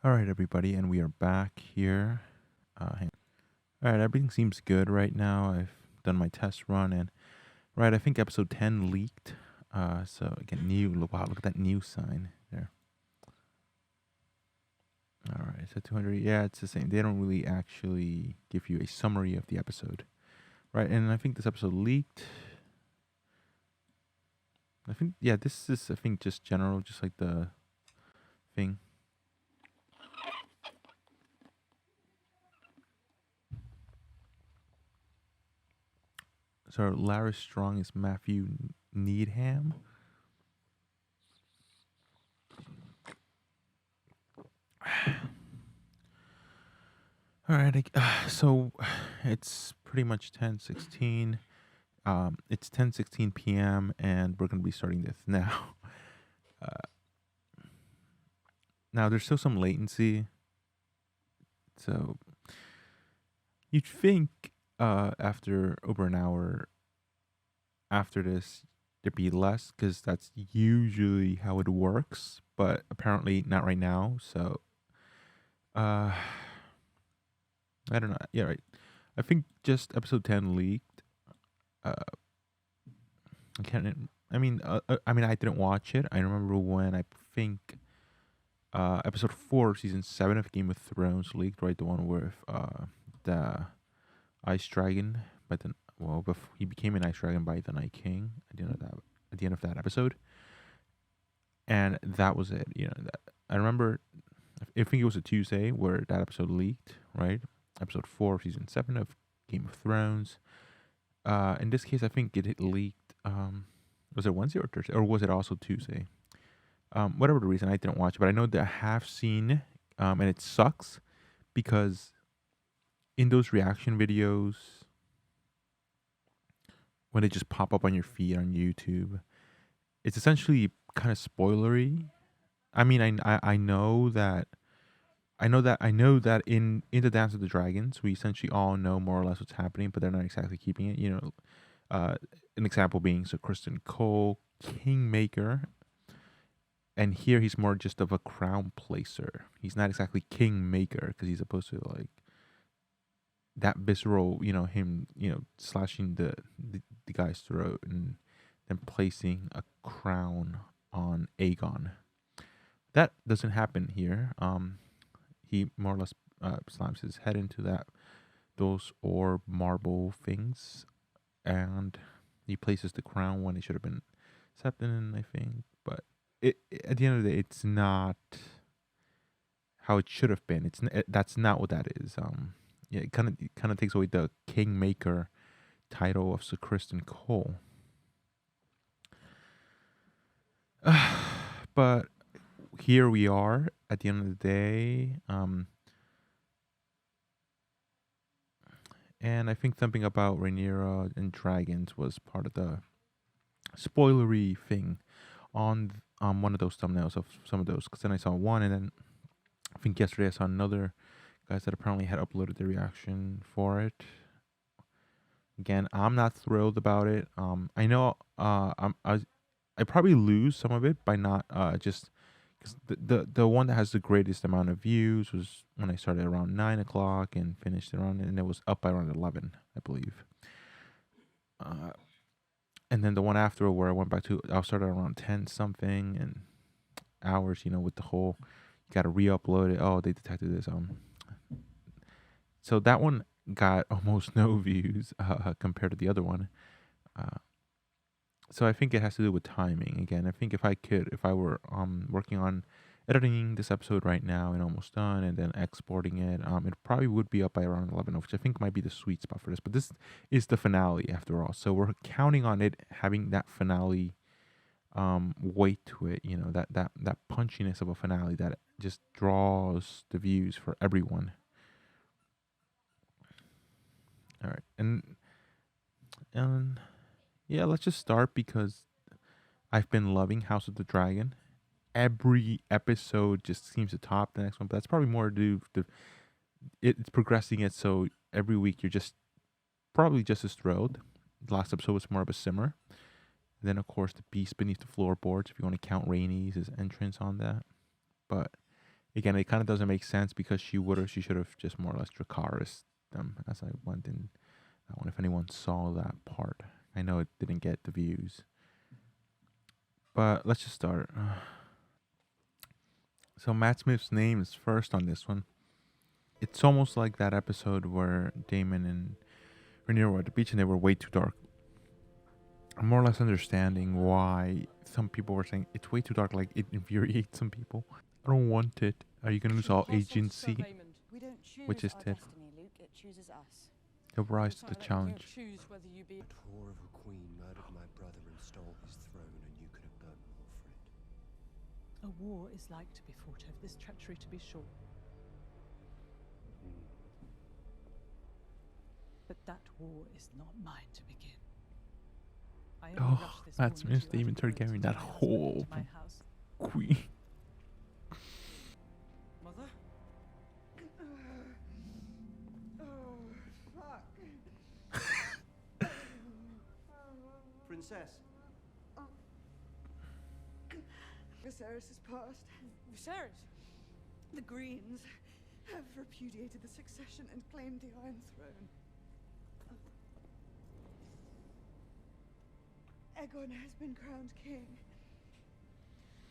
All right, everybody, and we are back here. All right, everything seems good right now. I've done my test run, and right, I think episode 10 leaked. So again, wow, look at that new sign there. All right, so 200. Yeah, it's the same. They don't really actually give you a summary of the episode, right? And I think this episode leaked. I think this is just general, just like the thing. So Larry Strong is Matthew Needham. All right, so it's pretty much 10:16. It's 10:16 p.m. and we're gonna be starting this now. Uh, Now there's still some latency, so you'd think after over an hour after this there'd be less because that's usually how it works, but apparently not right now. So uh, I don't know. Yeah, right. I think just episode 10 leaked. Uh, I can't. I didn't watch it. I remember when I think episode 4, season 7 of Game of Thrones leaked, right? The one with the Ice Dragon, but then he became an Ice Dragon by the Night King at the end of that episode, and that was it. That I remember. I think it was a Tuesday where that episode leaked, right? Episode 4 of season 7 of Game of Thrones. In this case, I think it leaked. Was it Wednesday or Thursday, or was it also Tuesday? Whatever the reason, I didn't watch it, but I know that I have seen, and it sucks because in those reaction videos, when they just pop up on your feed on YouTube, it's essentially kind of spoilery. I mean, I know that in the Dance of the Dragons, we essentially all know more or less what's happening, but they're not exactly keeping it. Uh, an example being Kristen Cole, Kingmaker, and here he's more just of a crown placer. He's not exactly Kingmaker because he's opposed to like that visceral, him, slashing the guy's throat and then placing a crown on Aegon. That doesn't happen here. He more or less slams his head into those orb marble things, and he places the crown when it should have been accepted in, I think. But at the end of the day, it's not how it should have been. That's not what that is. Yeah, it kind of takes away the Kingmaker title of Sir Kristen Cole. But here we are at the end of the day. And I think something about Rhaenyra and dragons was part of the spoilery thing on one of those thumbnails of some of those. Because then I saw one, and then I think yesterday I saw another guys that apparently had uploaded the reaction for it. Again, I'm not thrilled about it. I know I probably lose some of it by not just because the one that has the greatest amount of views was when I started around 9 o'clock and finished around, and it was up by around 11, I believe. And then the one after where I went back to, I started around 10 something and hours, with the whole you got to re-upload it. Oh, they detected this. So that one got almost no views compared to the other one. So I think it has to do with timing. Again, I think if I were working on editing this episode right now and almost done, and then exporting it, it probably would be up by around 11, which I think might be the sweet spot for this. But this is the finale after all, so we're counting on it having that finale weight to it. That punchiness of a finale that just draws the views for everyone. All right, and yeah, let's just start because I've been loving House of the Dragon. Every episode just seems to top the next one, but that's probably more due to it's progressing it. So every week you're just probably just as thrilled. The last episode was more of a simmer. And then of course the beast beneath the floorboards, if you want to count Rainey's entrance on that. But Again, it kind of doesn't make sense because she should have just more or less Dracarys them as I went in. I wonder if anyone saw that part. I know it didn't get the views. But let's just start. So Matt Smith's name is first on this one. It's almost like that episode where Damon and Rhaenyra were at the beach and they were way too dark. I'm more or less understanding why some people were saying it's way too dark, like it infuriates some people. I don't want it. Are you gonna lose all agency? Which is dead. He'll rise to the challenge. The whore of a queen murdered my brother and stole his throne, and you could have burnt more for it. A war is like to be fought over this treachery, to be sure. But that war is not mine to begin. I only rushed this Matt woman Smith, to you Damon out of warrant Targaryen, to that my husband whole into my house. queen. Mother? Princess. Viserys has passed. Viserys? The Greens have repudiated the succession and claimed the Iron Throne. Aegon has been crowned king.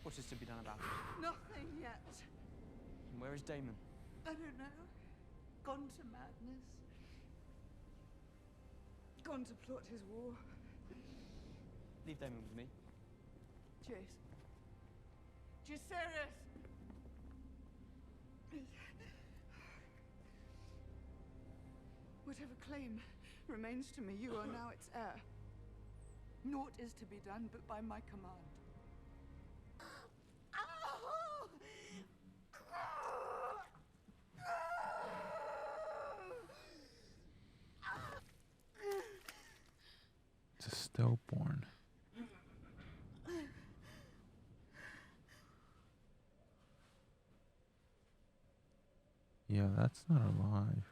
What is to be done about it? Nothing yet. And where is Damon? I don't know. Gone to madness. Gone to plot his war. Leave Damon with me. Jace. Jaceres! Whatever claim remains to me, you are now its heir. Naught is to be done but by my command. It's a stillborn. Yeah, that's not alive.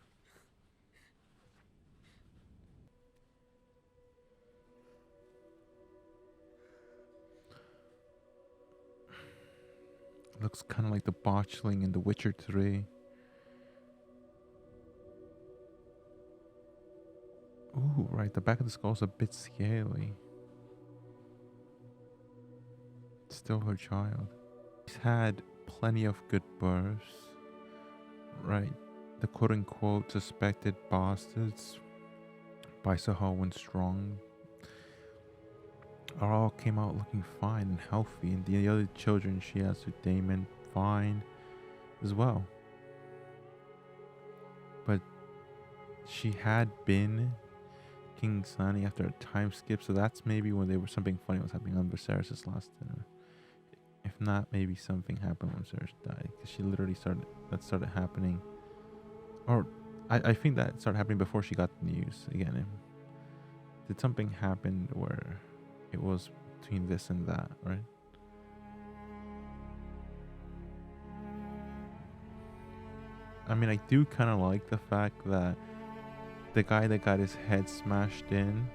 Looks kind of like the botchling in The Witcher 3. Ooh, right, the back of the skull's a bit scaly. It's still her child. She's had plenty of good births. Right, the quote-unquote suspected bastards by Sahel and Strong all came out looking fine and healthy, and the other children she has with Damon, fine as well. But she had been King Sunny after a time skip, so that's maybe when they were something funny was happening on Viserys' last dinner. If not, maybe something happened when Viserys died, because she literally started happening, or I think that started happening before she got the news. Again, did something happen where it was between this and that, right? I mean, I do kind of like the fact that the guy that got his head smashed in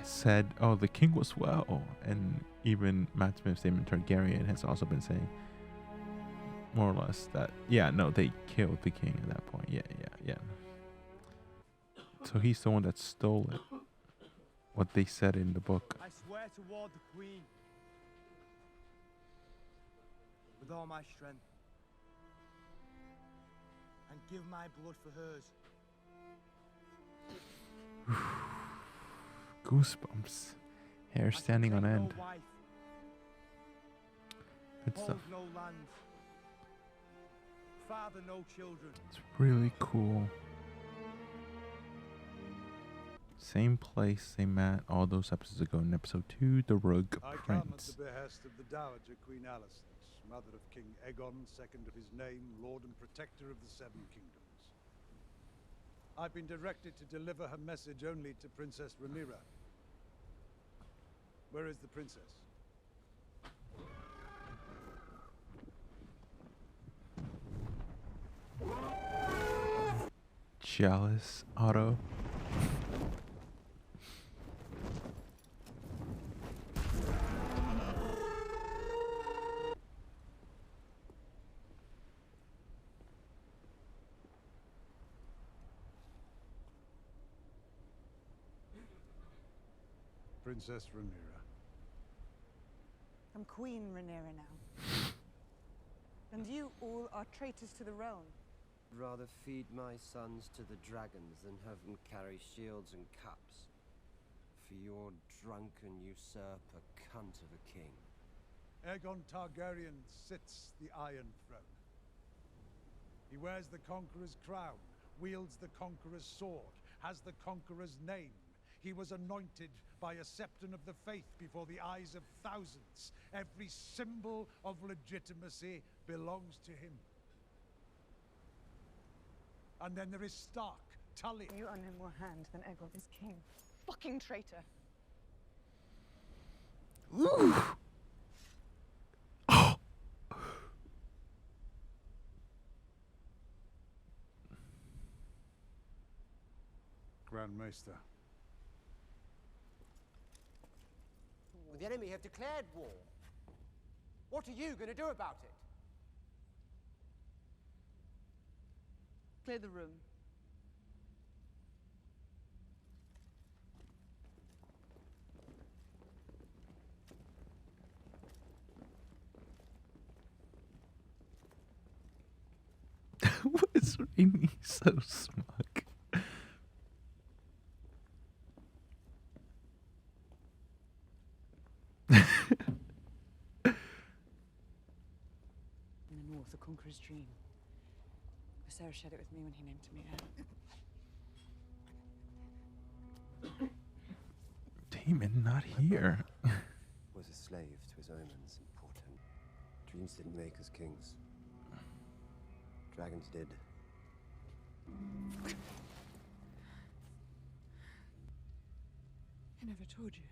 said, "Oh, the king was well," and even Matt Smith's Damon Targaryen has also been saying more or less that, yeah, no, they killed the king at that point. Yeah. So he's the one that stole it. What they said in the book. I swear to ward the Queen with all my strength and give my blood for hers. Goosebumps. Hair standing on end. No wife, Good hold stuff. no land, father no children. It's really cool. Same place they met all those episodes ago in episode 2, The Rogue I come at Prince. the behest of the Dowager Queen Alicent, mother of King Aegon, second of his name, Lord and Protector of the Seven Kingdoms. I've been directed to deliver her message only to Princess Rhaenyra. Where is the princess? Jealous, Otto. Princess Rhaenyra. I'm Queen Rhaenyra now. And you all are traitors to the realm. Rather feed my sons to the dragons than have them carry shields and cups. For your drunken usurper cunt of a king. Aegon Targaryen sits the Iron Throne. He wears the Conqueror's crown, wields the Conqueror's sword, has the Conqueror's name. He was anointed by a Septon of the Faith before the eyes of thousands. Every symbol of legitimacy belongs to him. And then there is Stark, Tully. You are no more hand than Aegon is king. Fucking traitor. Ooh. Oh. Grand Maester. The enemy have declared war. What are you going to do about it? Clear the room. Why is Raimi so smug? In the north, a conqueror's dream. Viserys shared it with me when he named me heir. Daemon, not here. Was a slave to his omens and portent. Dreams didn't make us kings. Dragons did. I never told you.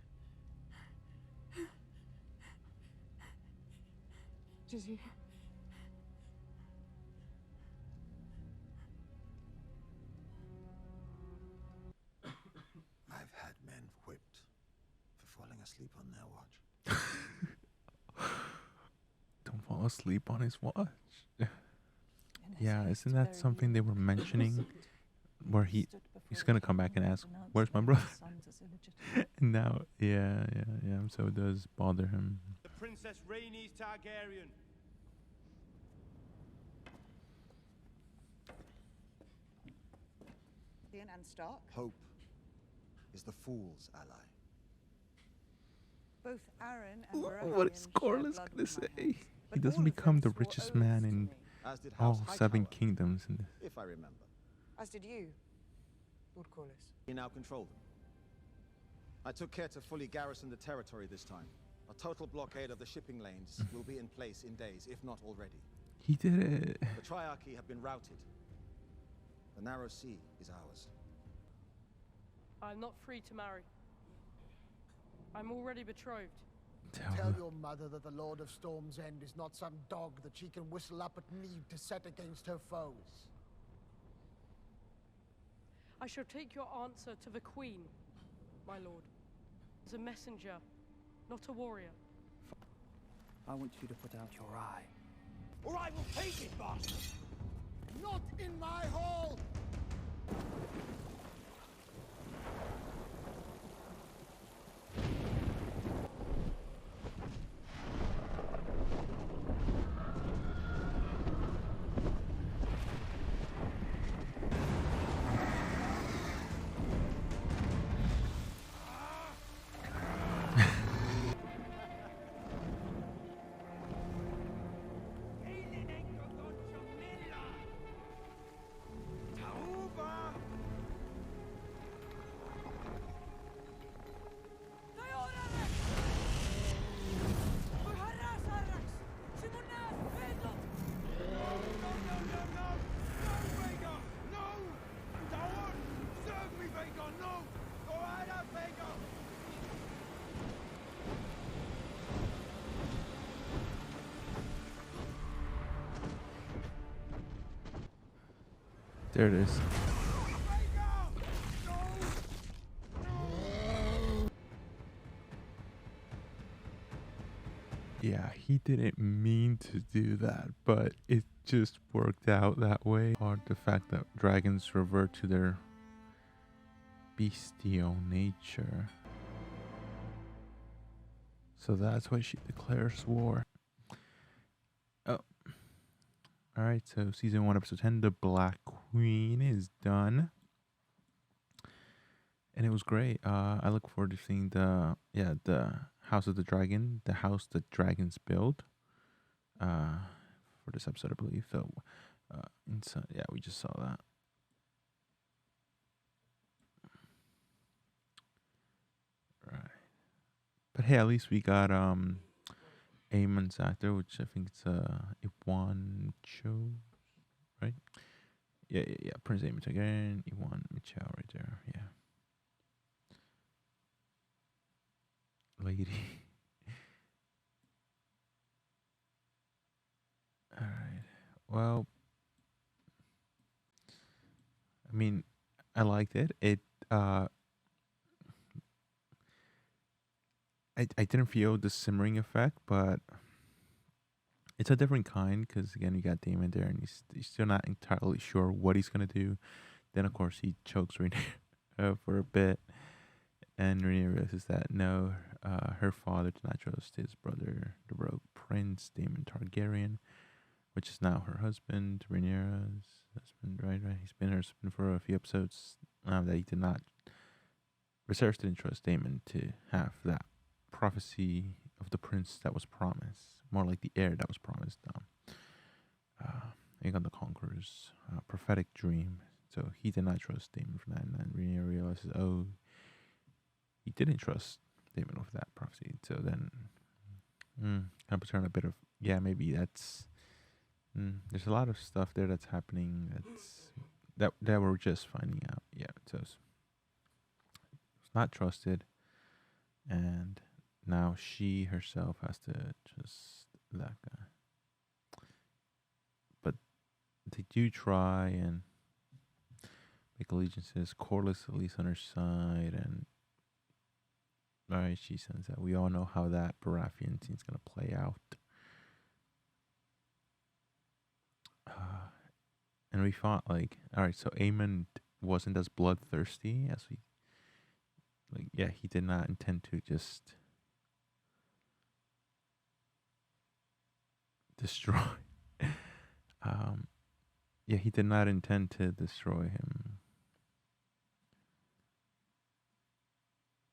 Did he? I've had men whipped for falling asleep on their watch. Don't fall asleep on his watch. In his Yeah, haste isn't to that bury something you, they were mentioning? Where he he's stood before gonna the come back and king ask, announced "Where's my his brother?" sons as illegitimate. And now, yeah. So it does bother him. The Princess Rhaenys Targaryen. And Stark, Hope is the fool's ally. both Aaron and What is Baratheon share Corlys blood gonna with my say? hands, He but doesn't all of become them the swore richest oaths man to in me, As did all House 7 Hightower, kingdoms. In this. if I remember. as did you, Lord Corlys. We now control them. I took care to fully garrison the territory this time. A total blockade of the shipping lanes will be in place in days, if not already. He did it. The Triarchy have been routed. The Narrow Sea is ours. I'm not free to marry. I'm already betrothed. Tell your mother that the Lord of Storm's End is not some dog that she can whistle up at need to set against her foes. I shall take your answer to the Queen, my lord. As a messenger, not a warrior. I want you to put out your eye. Or I will take it, bastard! Not in my hall! There it is. Yeah, he didn't mean to do that, but it just worked out that way. Or the fact that dragons revert to their bestial nature. So that's why she declares war. Oh, all right. So season 1, episode 10, the Black Queen is done, and it was great. I look forward to seeing the House of the Dragon, the house the dragons build. For this episode, I believe. So, inside, yeah, we just saw that. Right. But hey, at least we got Amon's actor, which I think it's Iwan Cho, right? Yeah. Prince Amon again, Iwan Cho right there. Yeah. Lady. All right. Well, I mean, I liked it. I didn't feel the simmering effect, but it's a different kind because again, you got Damon there, and he's still not entirely sure what he's gonna do. Then of course he chokes Rainier for a bit, and Rainier realizes that no, her father did not trust his brother, the rogue prince Damon Targaryen, which is now her husband, Rhaenyra's husband. Right. He's been her husband for a few episodes. That he did not. Viserys didn't trust Damon to have that prophecy of the prince that was promised, more like the heir that was promised. Aegon the Conqueror's prophetic dream. So he did not trust Damon for that, and then Rhaenyra realizes, oh, he didn't trust Damon with that prophecy. So then, kind of puts her on a bit of maybe that's. There's a lot of stuff there that's happening that we're just finding out. Yeah, so it's not trusted, and now she herself has to trust that guy. But they do try and make allegiances. Corlys at least on her side, and right, she sends that. We all know how that Baratheon scene's gonna play out. And we thought like, all right, so Aemon wasn't as bloodthirsty as we like. Yeah, he did not intend to just destroy. Yeah, he did not intend to destroy him.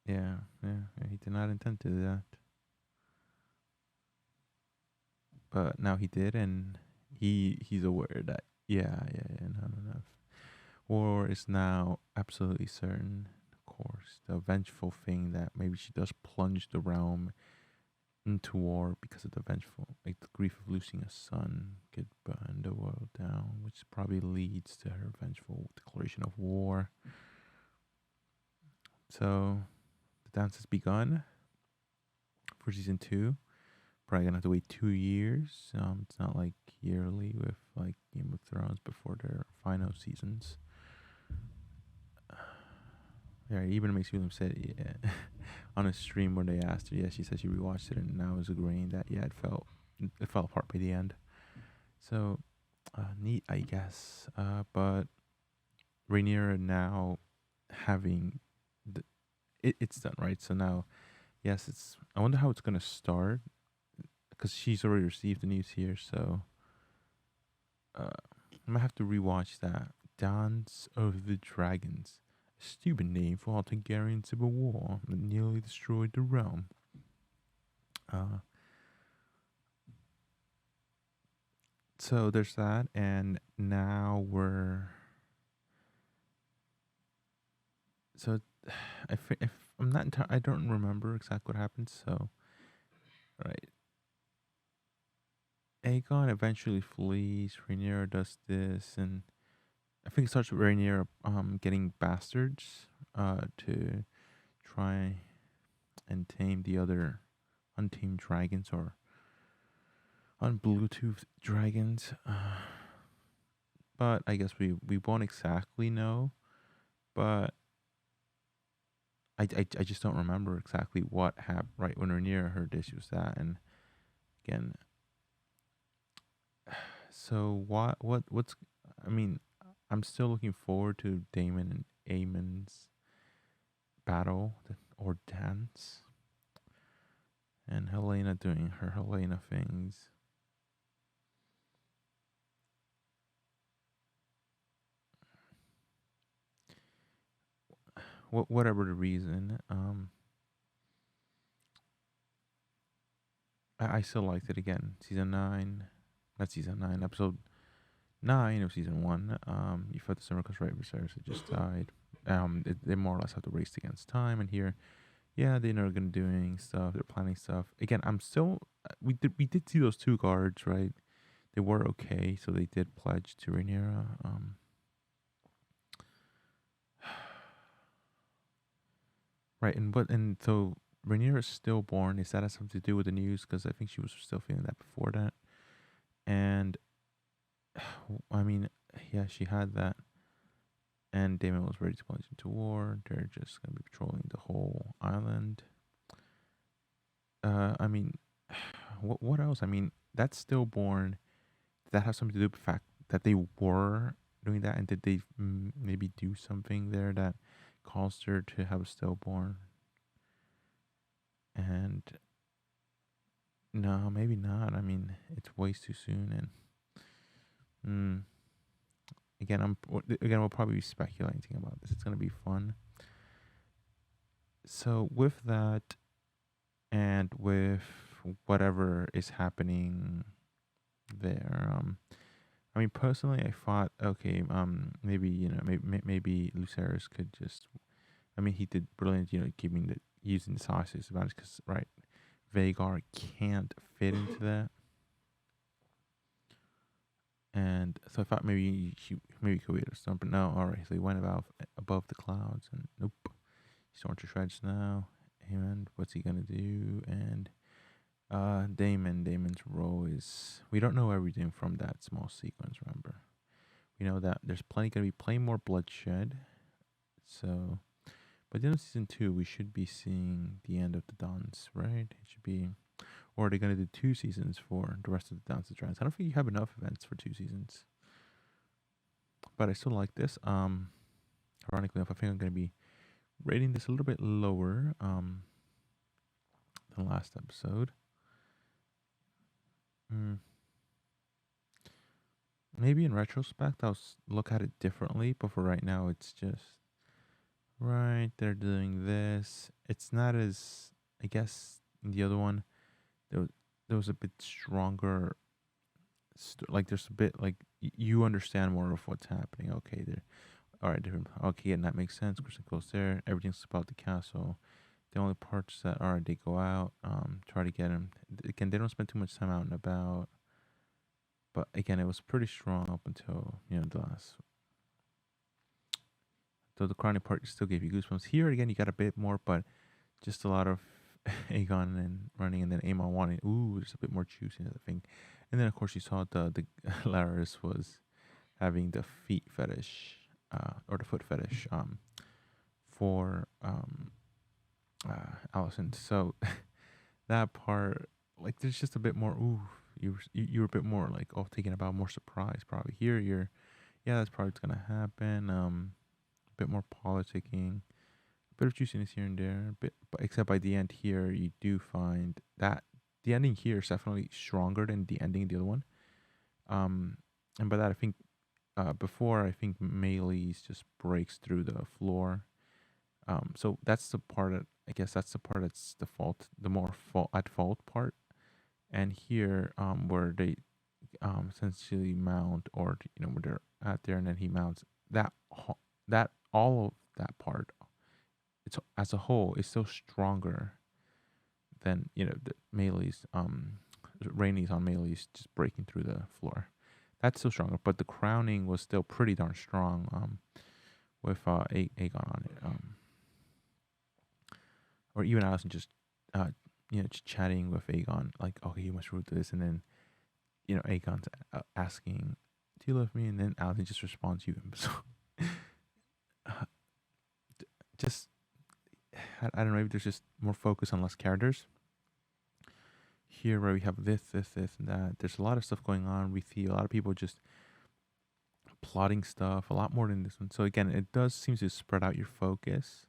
Yeah, he did not intend to do that. But now he did, and he's aware that no. War is now absolutely certain. Of course, the vengeful thing that maybe she does plunge the realm into war because of the vengeful, like the grief of losing a son could burn the world down, which probably leads to her vengeful declaration of war. So the dance has begun for season 2. Probably gonna have to wait 2 years. It's not like yearly with like Game of Thrones before their final seasons. Yeah, even makes me said on a stream where they asked her. Yeah, she said she rewatched it and now is agreeing that it fell apart by the end. So neat, I guess. But Rhaenyra now having it's done, right? So now, yes, I wonder how it's gonna start because she's already received the news here. So I might have to rewatch that. Dance of the Dragons. A stupid name for a Targaryen civil war that nearly destroyed the realm. So there's that, and now we're. So, if I'm not, I don't remember exactly what happened. So, right. Aegon eventually flees. Rhaenyra does this, and I think it starts with Rhaenyra getting bastards to try and tame the other untamed dragons or unbluetooth dragons. But I guess we won't exactly know. But I just don't remember exactly what happened right when Rhaenyra heard this. She was that, and again. So what's I mean, I'm still looking forward to Daemon and Aemon's battle or dance. And Helena doing her Helena things. Whatever the reason, I still liked it again. Season 9, not season 9, episode 9 of season 1. You fought the summer because right Viserys had just died. They more or less have to race against time, and here, yeah, they're not gonna doing stuff. They're planning stuff. Again, I'm still. We did see those 2 guards, right? They were okay, so they did pledge to Rhaenyra. Right, and so Rhaenyra is stillborn. Is that has something to do with the news? Because I think she was still feeling that before that. And I mean, yeah, she had that. And Daemon was ready to plunge into war. They're just gonna be patrolling the whole island. I mean, what else? I mean, that's stillborn. Did that have something to do with the fact that they were doing that, and did they maybe do something there that caused her to have a stillborn? And no, maybe not. I mean, it's way too soon, and we'll probably be speculating about this. It's gonna be fun. So with that, and with whatever is happening there, I mean, personally, I thought, okay, maybe maybe Lucerys could just. I mean, he did brilliant, using the sauces advantage because right, Vagar can't fit into that. And so I thought maybe maybe could wait or something, but no, alright, so he went above the clouds, and nope. He's torn to shreds now. And what's he gonna do? And Daemon's role is, we don't know everything from that small sequence, remember. We know that there's gonna be plenty more bloodshed. So by the end of season 2, we should be seeing the end of the Dons, right? It should be, or are they going to do 2 seasons for the rest of the Dance of Dragons? I don't think you have enough events for 2 seasons. But I still like this. Ironically enough, I think I'm going to be rating this a little bit lower than last episode. Maybe in retrospect, I'll look at it differently. But for right now, it's just, right, they're doing this. It's not as, I guess, in the other one, there was a bit stronger, like there's a bit, like, you understand more of what's happening. Okay, they're, all right, different, okay, and that makes sense. Kristen goes there, everything's about the castle. The only parts that are, they go out, try to get him. Again, they don't spend too much time out and about. But again, it was pretty strong up until, the last. So the crowning part still gave you goosebumps. Here again, you got a bit more, but just a lot of Aegon and running, and then Aemon wanting. Ooh, there's a bit more juiciness, I think. And then of course you saw the Laris was having the feet fetish, or the foot fetish, for Alicent. So that part, like, there's just a bit more. Ooh, you were a bit more like, oh, thinking about more surprise. Probably here you're, yeah, that's probably what's gonna happen. A bit more politicking, a bit of juiciness here and there. But except by the end here, you do find that the ending here is definitely stronger than the ending of the other one. And by that I think, before I think Melee's just breaks through the floor. So that's the part that, I guess that's the part that's the fault, the more at fault part. And here, where they essentially mount, or where they're at there, and then he mounts that all of that part, it's as a whole is still stronger than the Melee's, Rhaenys on Melee's just breaking through the floor. That's still stronger, but the crowning was still pretty darn strong, with Aegon on it, or even Alicent just just chatting with Aegon, like, okay, you must root to this, and then Aegon's asking, "Do you love me?" And then Alicent just responds, "You." So, just I don't know, maybe there's just more focus on less characters. Here, where we have this, and that, there's a lot of stuff going on. We see a lot of people just plotting stuff, a lot more than this one. So again, it does seem to spread out your focus,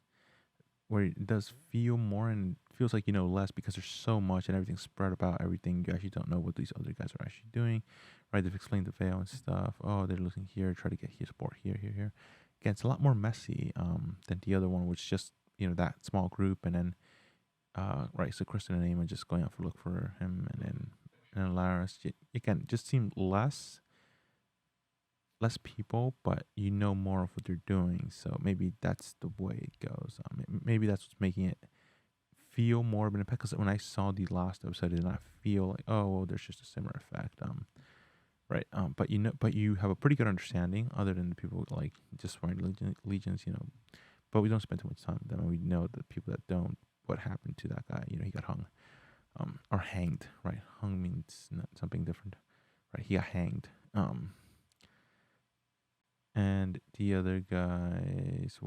where it does feel more and feels like you know less because there's so much and everything's spread about everything. You actually don't know what these other guys are actually doing, right? They've explained the veil and stuff. Oh, they're losing here, try to get here support here, here, here. Again, it's a lot more messy than the other one, which just that small group and then right. So Kristen and Emma just going out for look for him, and then Laris again just seemed less people, but you know more of what they're doing. So maybe that's the way it goes. Maybe that's what's making it feel more of an impact. Because when I saw the last episode, I did not feel like, oh, well, there's just a similar effect. Right. But but you have a pretty good understanding, other than the people like just wearing legions. But we don't spend too much time with them, and we know the people that don't. What happened to that guy? He got hung, or hanged. Right. Hung means something different. Right. He got hanged. And the other guys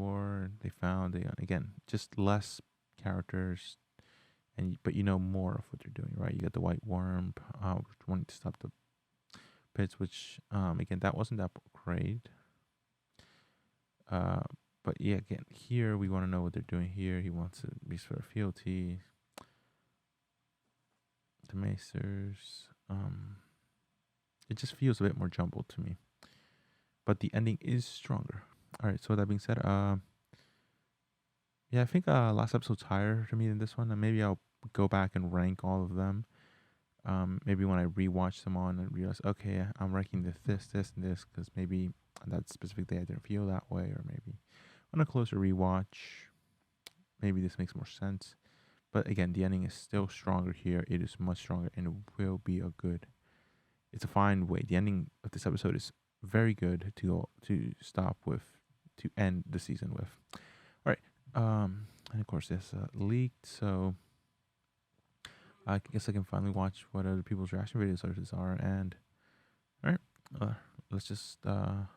they found again just less characters, but you know more of what they're doing, right? You got the white worm wanting to stop the pits, which again that wasn't that great. But yeah, again here we want to know what they're doing here. He wants to restore fealty. The Macers, it just feels a bit more jumbled to me. But the ending is stronger. All right. So with that being said, yeah, I think last episode's higher to me than this one, and maybe I'll go back and rank all of them. Maybe when I rewatch them on and realize, okay, I'm ranking this, and this, because maybe on that specific day I didn't feel that way, or maybe on a closer rewatch, maybe this makes more sense. But again, the ending is still stronger here. It is much stronger, and it will be it's a fine way. The ending of this episode is very good to stop with, to end the season with. All right. And of course this leaked, so I guess I can finally watch what other people's reaction videos are. And all right, let's just all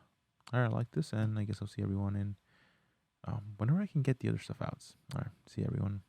right, I like this, and I guess I'll see everyone in whenever I can get the other stuff out. All right, see everyone.